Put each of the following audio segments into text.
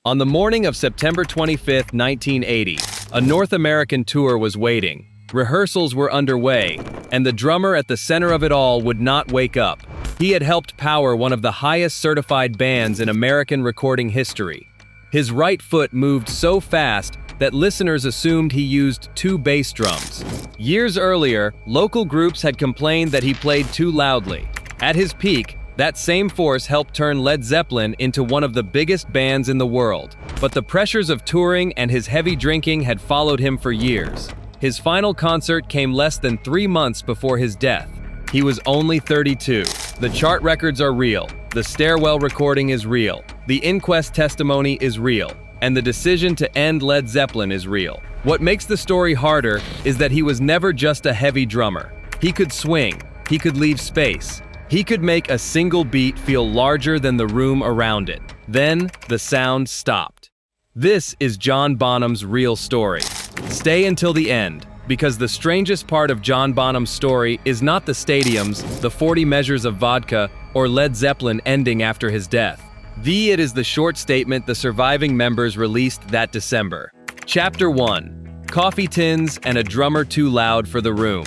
On the morning of September 25, 1980, a North American tour was waiting. Rehearsals were underway, and the drummer at the center of it all would not wake up. He had helped power one of the highest certified bands in American recording history. His right foot moved so fast that listeners assumed he used two bass drums. Years earlier, local groups had complained that he played too loudly. At his peak, that same force helped turn Led Zeppelin into one of the biggest bands in the world. But the pressures of touring and his heavy drinking had followed him for years. His final concert came less than 3 months before his death. He was only 32. The chart records are real, the stairwell recording is real, the inquest testimony is real, and the decision to end Led Zeppelin is real. What makes the story harder is that he was never just a heavy drummer. He could swing, he could leave space. He could make a single beat feel larger than the room around it. Then, the sound stopped. This is John Bonham's real story. Stay until the end, because the strangest part of John Bonham's story is not the stadiums, the 40 measures of vodka, or Led Zeppelin ending after his death. It is the short statement the surviving members released that December. Chapter 1. Coffee tins and a drummer too loud for the room.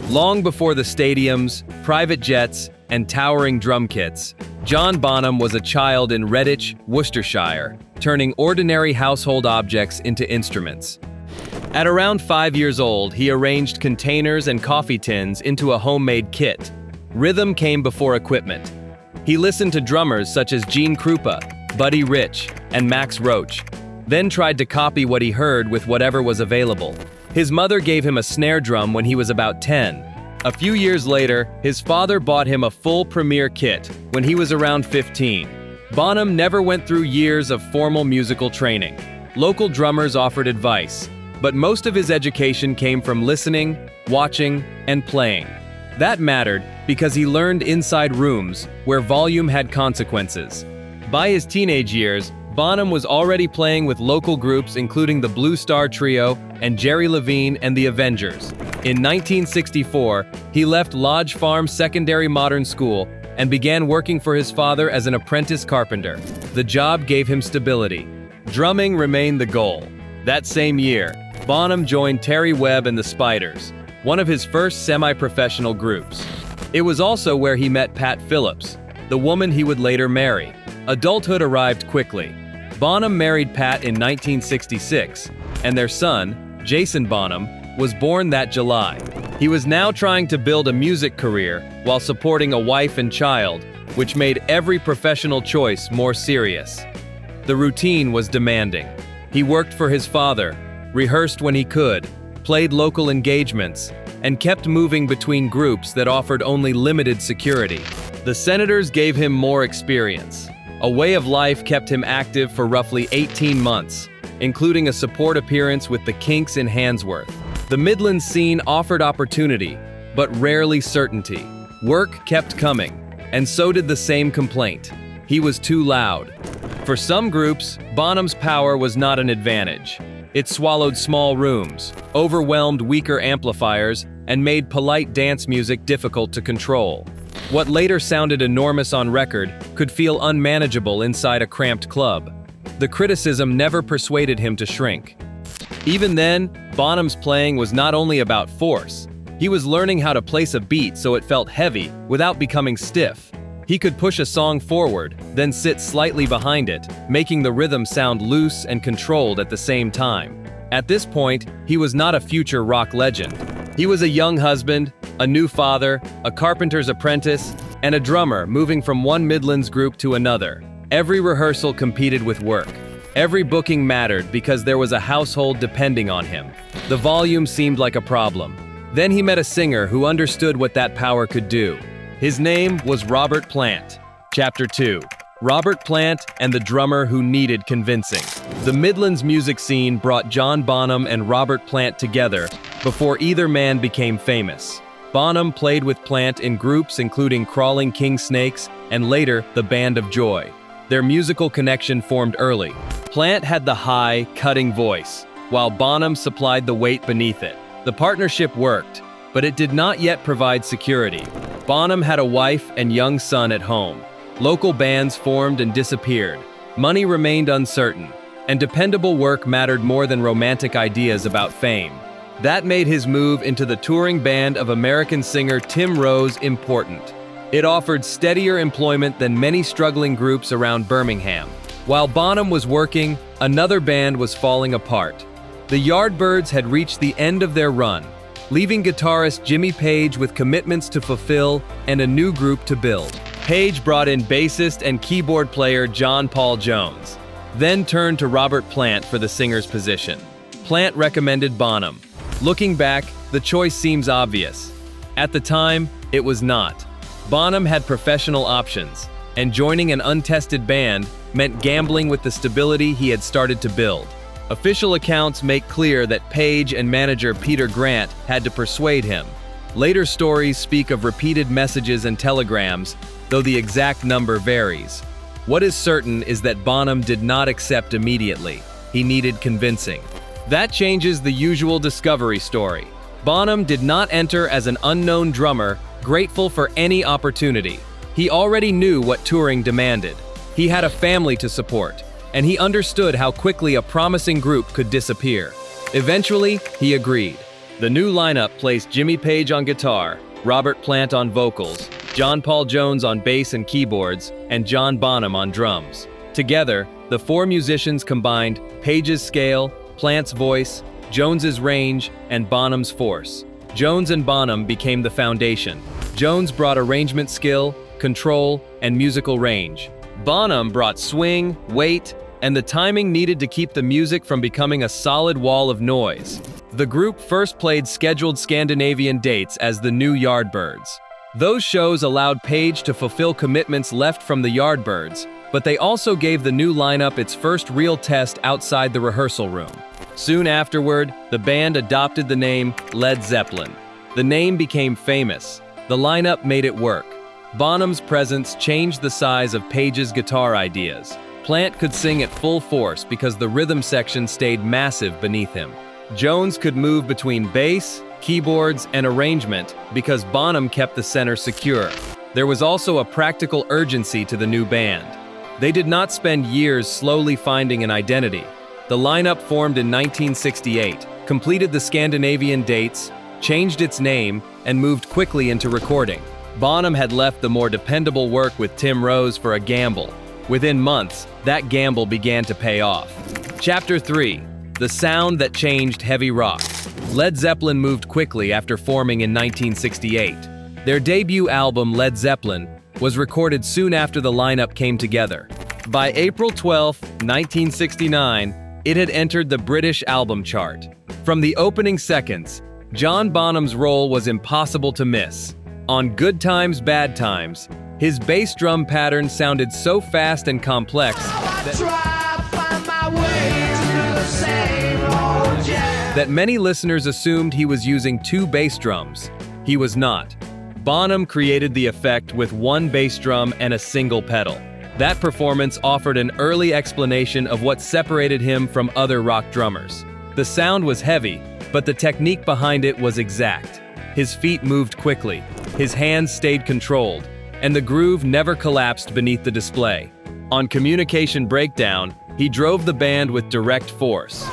Long before the stadiums, private jets, and towering drum kits, John Bonham was a child in Redditch, Worcestershire, turning ordinary household objects into instruments. At around 5 years old, he arranged containers and coffee tins into a homemade kit. Rhythm came before equipment. He listened to drummers such as Gene Krupa, Buddy Rich, and Max Roach, then tried to copy what he heard with whatever was available. His mother gave him a snare drum when he was about 10. A few years later, his father bought him a full Premier kit when he was around 15. Bonham never went through years of formal musical training. Local drummers offered advice, but most of his education came from listening, watching, and playing. That mattered because he learned inside rooms where volume had consequences. By his teenage years, Bonham was already playing with local groups including the Blue Star Trio and Jerry Levine and the Avengers. In 1964, he left Lodge Farm Secondary Modern School and began working for his father as an apprentice carpenter. The job gave him stability. Drumming remained the goal. That same year, Bonham joined Terry Webb and the Spiders, one of his first semi-professional groups. It was also where he met Pat Phillips, the woman he would later marry. Adulthood arrived quickly. Bonham married Pat in 1966, and their son, Jason Bonham, was born that July. He was now trying to build a music career while supporting a wife and child, which made every professional choice more serious. The routine was demanding. He worked for his father, rehearsed when he could, played local engagements, and kept moving between groups that offered only limited security. The Senators gave him more experience. A way of life kept him active for roughly 18 months, including a support appearance with the Kinks in Handsworth. The Midlands scene offered opportunity, but rarely certainty. Work kept coming, and so did the same complaint. He was too loud. For some groups, Bonham's power was not an advantage. It swallowed small rooms, overwhelmed weaker amplifiers, and made polite dance music difficult to control. What later sounded enormous on record could feel unmanageable inside a cramped club. The criticism never persuaded him to shrink. Even then, Bonham's playing was not only about force. He was learning how to place a beat so it felt heavy without becoming stiff. He could push a song forward, then sit slightly behind it, making the rhythm sound loose and controlled at the same time. At this point, he was not a future rock legend. He was a young husband, a new father, a carpenter's apprentice, and a drummer moving from one Midlands group to another. Every rehearsal competed with work. Every booking mattered because there was a household depending on him. The volume seemed like a problem. Then he met a singer who understood what that power could do. His name was Robert Plant. Chapter 2. Robert Plant and the drummer who needed convincing. The Midlands music scene brought John Bonham and Robert Plant together before either man became famous. Bonham played with Plant in groups including Crawling King Snakes and later the Band of Joy. Their musical connection formed early. Plant had the high, cutting voice, while Bonham supplied the weight beneath it. The partnership worked, but it did not yet provide security. Bonham had a wife and young son at home. Local bands formed and disappeared. Money remained uncertain. and dependable work mattered more than romantic ideas about fame. That made his move into the touring band of American singer Tim Rose important. It offered steadier employment than many struggling groups around Birmingham. While Bonham was working, another band was falling apart. The Yardbirds had reached the end of their run, leaving guitarist Jimmy Page with commitments to fulfill and a new group to build. Page brought in bassist and keyboard player John Paul Jones, then turned to Robert Plant for the singer's position. Plant recommended Bonham. Looking back, the choice seems obvious. At the time, it was not. Bonham had professional options, and joining an untested band meant gambling with the stability he had started to build. Official accounts make clear that Page and manager Peter Grant had to persuade him. Later stories speak of repeated messages and telegrams, though the exact number varies. What is certain is that Bonham did not accept immediately. He needed convincing. That changes the usual discovery story. Bonham did not enter as an unknown drummer, grateful for any opportunity. He already knew what touring demanded. He had a family to support, and he understood how quickly a promising group could disappear. Eventually, he agreed. The new lineup placed Jimmy Page on guitar, Robert Plant on vocals, John Paul Jones on bass and keyboards, and John Bonham on drums. Together, the four musicians combined Page's scale, Plant's voice, Jones's range, and Bonham's force. Jones and Bonham became the foundation. Jones brought arrangement skill, control, and musical range. Bonham brought swing, weight, and the timing needed to keep the music from becoming a solid wall of noise. The group first played scheduled Scandinavian dates as the New Yardbirds. Those shows allowed Page to fulfill commitments left from the Yardbirds, but they also gave the new lineup its first real test outside the rehearsal room. Soon afterward, the band adopted the name Led Zeppelin. The name became famous. The lineup made it work. Bonham's presence changed the size of Page's guitar ideas. Plant could sing at full force because the rhythm section stayed massive beneath him. Jones could move between bass, keyboards, and arrangement because Bonham kept the center secure. There was also a practical urgency to the new band. They did not spend years slowly finding an identity. The lineup formed in 1968, completed the Scandinavian dates, changed its name, and moved quickly into recording. Bonham had left the more dependable work with Tim Rose for a gamble. Within months, that gamble began to pay off. Chapter 3. The sound that changed heavy rock. Led Zeppelin moved quickly after forming in 1968. Their debut album, Led Zeppelin, was recorded soon after the lineup came together. By April 12, 1969, it had entered the British album chart. From the opening seconds, John Bonham's role was impossible to miss. On Good Times, Bad Times, his bass drum pattern sounded so fast and complex that many listeners assumed he was using two bass drums. He was not. Bonham created the effect with one bass drum and a single pedal. That performance offered an early explanation of what separated him from other rock drummers. The sound was heavy, but the technique behind it was exact. His feet moved quickly, his hands stayed controlled, and the groove never collapsed beneath the display. On Communication Breakdown, he drove the band with direct force.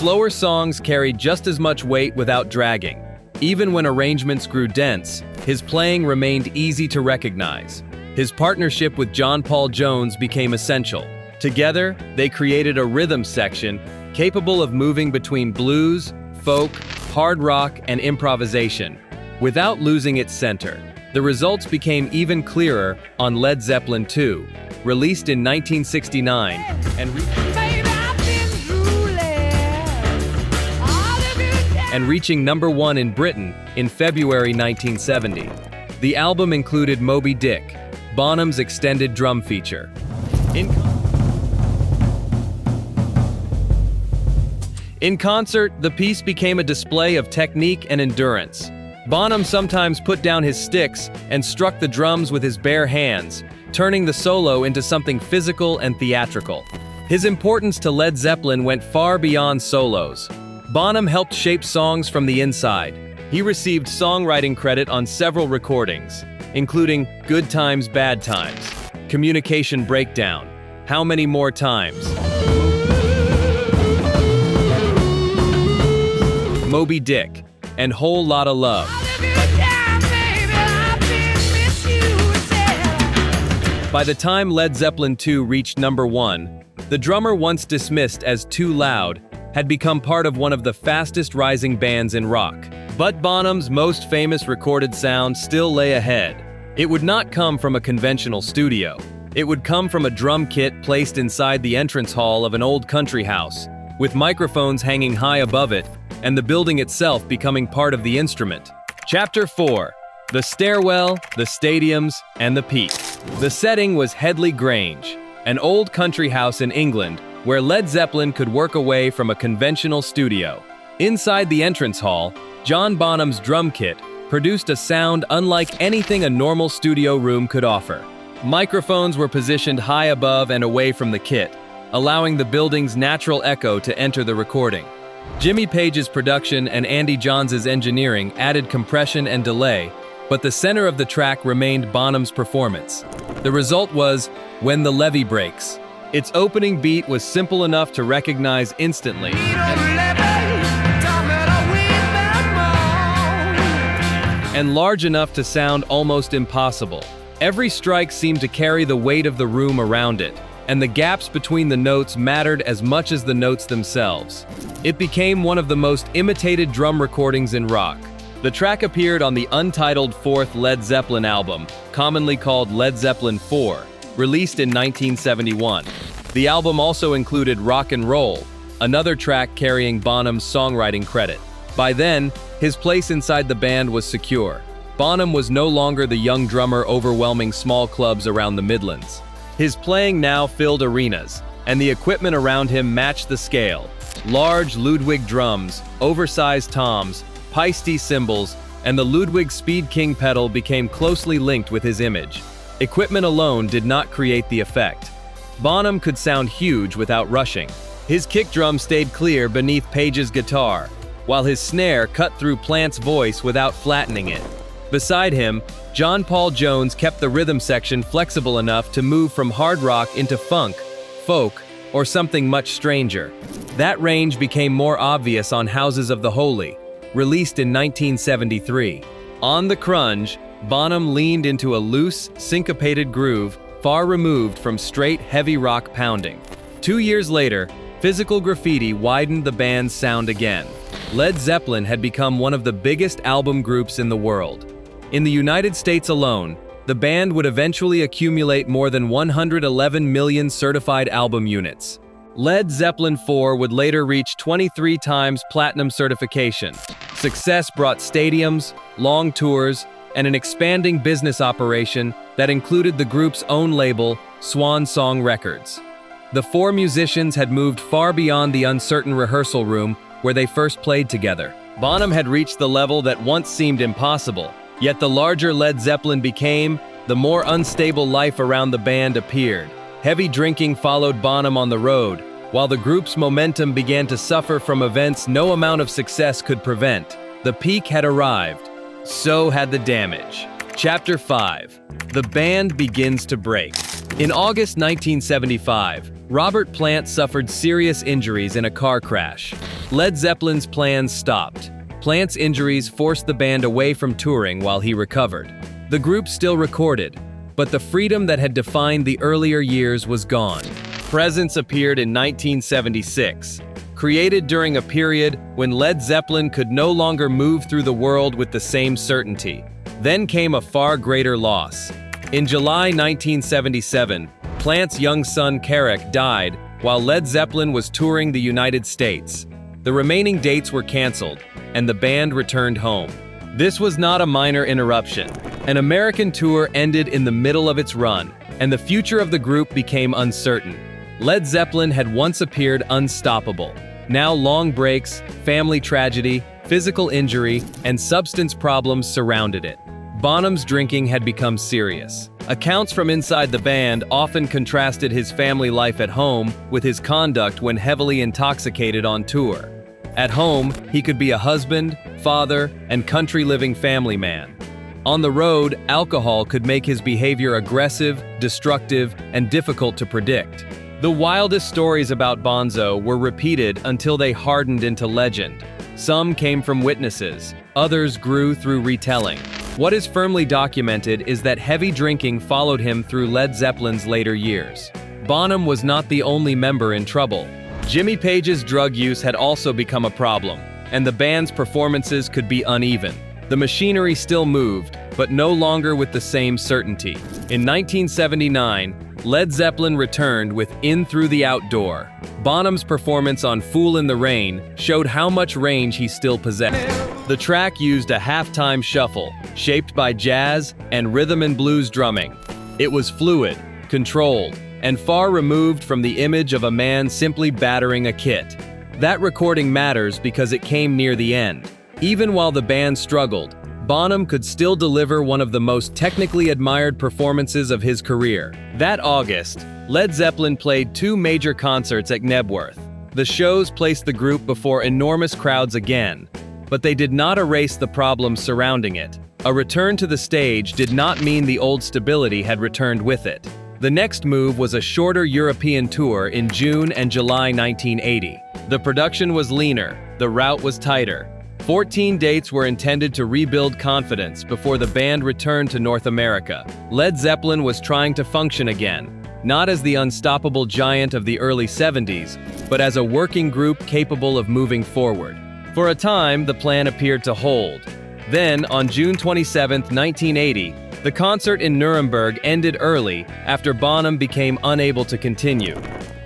Slower songs carried just as much weight without dragging. Even when arrangements grew dense, his playing remained easy to recognize. His partnership with John Paul Jones became essential. Together, they created a rhythm section capable of moving between blues, folk, hard rock, and improvisation, without losing its center. The results became even clearer on Led Zeppelin II, released in 1969, and reaching #1 in Britain in February 1970. The album included Moby Dick, Bonham's extended drum feature. In concert, the piece became a display of technique and endurance. Bonham sometimes put down his sticks and struck the drums with his bare hands, turning the solo into something physical and theatrical. His importance to Led Zeppelin went far beyond solos. Bonham helped shape songs from the inside. He received songwriting credit on several recordings, including Good Times, Bad Times, Communication breakdown. How many more times? Moby Dick and Whole Lotta Love. By the time Led Zeppelin II reached number 1, the drummer, once dismissed as too loud, had become part of one of the fastest rising bands in rock. But Bonham's most famous recorded sound still lay ahead. It would not come from a conventional studio. It would come from a drum kit placed inside the entrance hall of an old country house, with microphones hanging high above it, and the building itself becoming part of the instrument. Chapter 4. The Stairwell, the Stadiums, and the Peak. The setting was Headley Grange, an old country house in England where Led Zeppelin could work away from a conventional studio. Inside the entrance hall, John Bonham's drum kit produced a sound unlike anything a normal studio room could offer. Microphones were positioned high above and away from the kit, allowing the building's natural echo to enter the recording. Jimmy Page's production and Andy Johns' engineering added compression and delay, but the center of the track remained Bonham's performance. The result was When the Levee Breaks. Its opening beat was simple enough to recognize instantly, and large enough to sound almost impossible. Every strike seemed to carry the weight of the room around it, and the gaps between the notes mattered as much as the notes themselves. It became one of the most imitated drum recordings in rock. The track appeared on the untitled fourth Led Zeppelin album, commonly called Led Zeppelin IV, released in 1971. The album also included Rock and Roll, another track carrying Bonham's songwriting credit. By then, his place inside the band was secure. Bonham was no longer the young drummer overwhelming small clubs around the Midlands. His playing now filled arenas, and the equipment around him matched the scale. Large Ludwig drums, oversized toms, Paiste cymbals, and the Ludwig Speed King pedal became closely linked with his image. Equipment alone did not create the effect. Bonham could sound huge without rushing. His kick drum stayed clear beneath Page's guitar, while his snare cut through Plant's voice without flattening it. Beside him, John Paul Jones kept the rhythm section flexible enough to move from hard rock into funk, folk, or something much stranger. That range became more obvious on Houses of the Holy, released in 1973. On the Crunge, Bonham leaned into a loose, syncopated groove far removed from straight heavy rock pounding. 2 years later, Physical Graffiti widened the band's sound again. Led Zeppelin had become one of the biggest album groups in the world. In the United States alone, the band would eventually accumulate more than 111 million certified album units. Led Zeppelin IV would later reach 23 times platinum certification. Success brought stadiums, long tours, and an expanding business operation that included the group's own label, Swan Song Records. The four musicians had moved far beyond the uncertain rehearsal room where they first played together. Bonham had reached the level that once seemed impossible, yet the larger Led Zeppelin became, the more unstable life around the band appeared. Heavy drinking followed Bonham on the road, while the group's momentum began to suffer from events no amount of success could prevent. The peak had arrived. So had the damage. Chapter 5. The band begins to break. In August 1975, Robert Plant suffered serious injuries in a car crash. Led Zeppelin's plans stopped. Plant's injuries forced the band away from touring while he recovered. The group still recorded, but the freedom that had defined the earlier years was gone. Presence appeared in 1976. Created during a period when Led Zeppelin could no longer move through the world with the same certainty. Then came a far greater loss. In July 1977, Plant's young son Carrick died while Led Zeppelin was touring the United States. The remaining dates were canceled, and the band returned home. This was not a minor interruption. An American tour ended in the middle of its run, and the future of the group became uncertain. Led Zeppelin had once appeared unstoppable. Now long breaks, family tragedy, physical injury, and substance problems surrounded it. Bonham's drinking had become serious. Accounts from inside the band often contrasted his family life at home with his conduct when heavily intoxicated on tour. At home, he could be a husband, father, and country-living family man. On the road, alcohol could make his behavior aggressive, destructive, and difficult to predict. The wildest stories about Bonzo were repeated until they hardened into legend. Some came from witnesses, others grew through retelling. What is firmly documented is that heavy drinking followed him through Led Zeppelin's later years. Bonham was not the only member in trouble. Jimmy Page's drug use had also become a problem, and the band's performances could be uneven. The machinery still moved, but no longer with the same certainty. In 1979, Led Zeppelin returned with In Through the Outdoor. Bonham's performance on Fool in the Rain showed how much range he still possessed. The track used a halftime shuffle, shaped by jazz and rhythm and blues drumming. It was fluid, controlled, and far removed from the image of a man simply battering a kit. That recording matters because it came near the end. Even while the band struggled, Bonham could still deliver one of the most technically admired performances of his career. That August, Led Zeppelin played 2 major concerts at Knebworth. The shows placed the group before enormous crowds again, but they did not erase the problems surrounding it. A return to the stage did not mean the old stability had returned with it. The next move was a shorter European tour in June and July 1980. The production was leaner, the route was tighter. 14 dates were intended to rebuild confidence before the band returned to North America. Led Zeppelin was trying to function again, not as the unstoppable giant of the early 70s, but as a working group capable of moving forward. For a time, the plan appeared to hold. Then, on June 27, 1980, the concert in Nuremberg ended early after Bonham became unable to continue.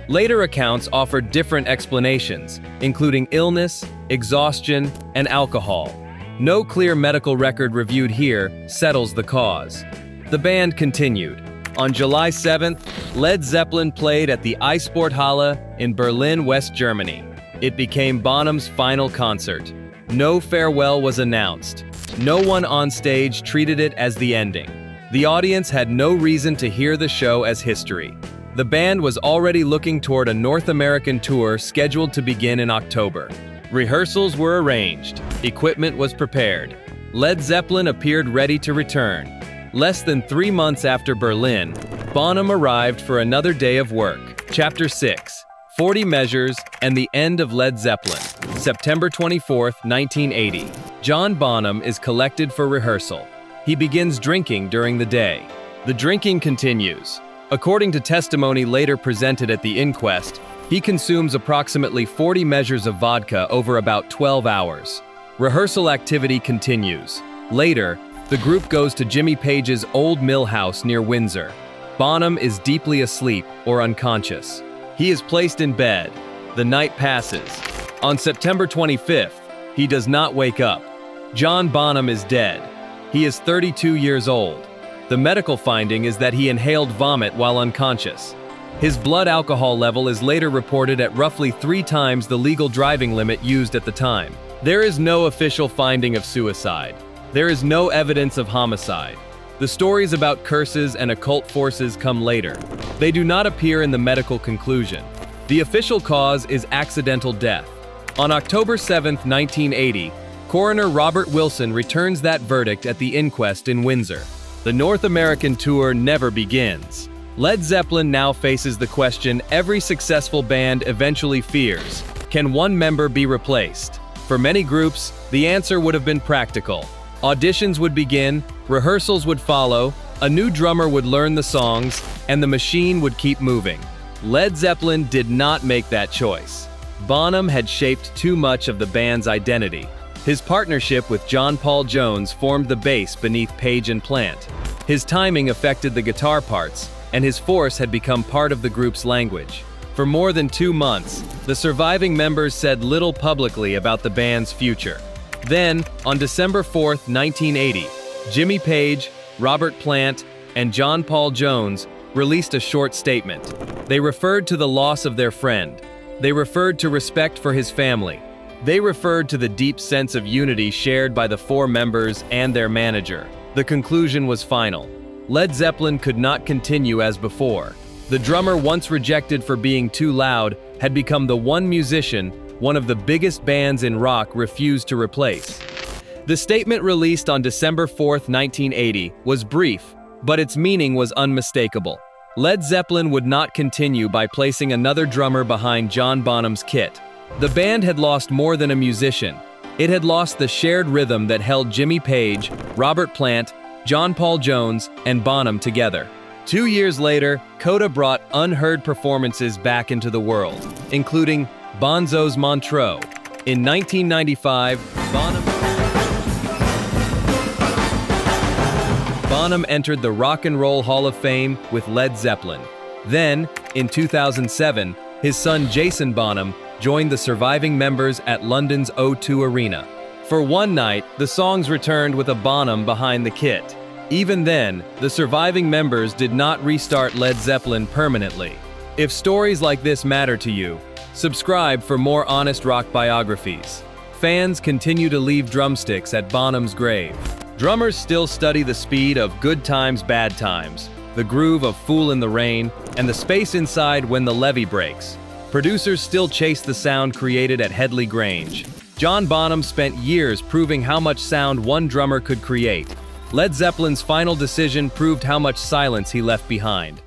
Later accounts offered different explanations, including illness, exhaustion, and alcohol. No clear medical record reviewed here settles the cause. The band continued. On July 7th, Led Zeppelin played at the Eissporthalle in Berlin, West Germany. It became Bonham's final concert. No farewell was announced. No one on stage treated it as the ending. The audience had no reason to hear the show as history. The band was already looking toward a North American tour scheduled to begin in October. Rehearsals were arranged. Equipment was prepared. Led Zeppelin appeared ready to return. Less than 3 months after Berlin, Bonham arrived for another day of work. Chapter 6, 40 Measures and the End of Led Zeppelin. September 24, 1980. John Bonham is collected for rehearsal. He begins drinking during the day. The drinking continues. According to testimony later presented at the inquest, he consumes approximately 40 measures of vodka over about 12 hours. Rehearsal activity continues. Later, the group goes to Jimmy Page's old mill house near Windsor. Bonham is deeply asleep or unconscious. He is placed in bed. The night passes. On September 25th, he does not wake up. John Bonham is dead. He is 32 years old. The medical finding is that he inhaled vomit while unconscious. His blood alcohol level is later reported at roughly 3 times the legal driving limit used at the time. There is no official finding of suicide. There is no evidence of homicide. The stories about curses and occult forces come later. They do not appear in the medical conclusion. The official cause is accidental death. On October 7, 1980, Coroner Robert Wilson returns that verdict at the inquest in Windsor. The North American tour never begins. Led Zeppelin now faces the question every successful band eventually fears: can one member be replaced? For many groups, the answer would have been practical. Auditions would begin, rehearsals would follow, a new drummer would learn the songs, and the machine would keep moving. Led Zeppelin did not make that choice. Bonham had shaped too much of the band's identity. His partnership with John Paul Jones formed the bass beneath Page and Plant. His timing affected the guitar parts, and his force had become part of the group's language. For more than 2 months, the surviving members said little publicly about the band's future. Then, on December 4, 1980, Jimmy Page, Robert Plant, and John Paul Jones released a short statement. They referred to the loss of their friend. They referred to respect for his family. They referred to the deep sense of unity shared by the 4 members and their manager. The conclusion was final. Led Zeppelin could not continue as before. The drummer, once rejected for being too loud, had become the one musician one of the biggest bands in rock refused to replace. The statement released on December 4, 1980, was brief, but its meaning was unmistakable. Led Zeppelin would not continue by placing another drummer behind John Bonham's kit. The band had lost more than a musician. It had lost the shared rhythm that held Jimmy Page, Robert Plant, John Paul Jones, and Bonham together. 2 years later, Coda brought unheard performances back into the world, including Bonzo Montreux. In 1995, Bonham entered the Rock and Roll Hall of Fame with Led Zeppelin. Then, in 2007, his son Jason Bonham joined the surviving members at London's O2 Arena. For one night, the songs returned with a Bonham behind the kit. Even then, the surviving members did not restart Led Zeppelin permanently. If stories like this matter to you, subscribe for more honest rock biographies. Fans continue to leave drumsticks at Bonham's grave. Drummers still study the speed of Good Times, Bad Times, the groove of Fool in the Rain, and the space inside When the Levee Breaks. Producers still chase the sound created at Headley Grange. John Bonham spent years proving how much sound one drummer could create. Led Zeppelin's final decision proved how much silence he left behind.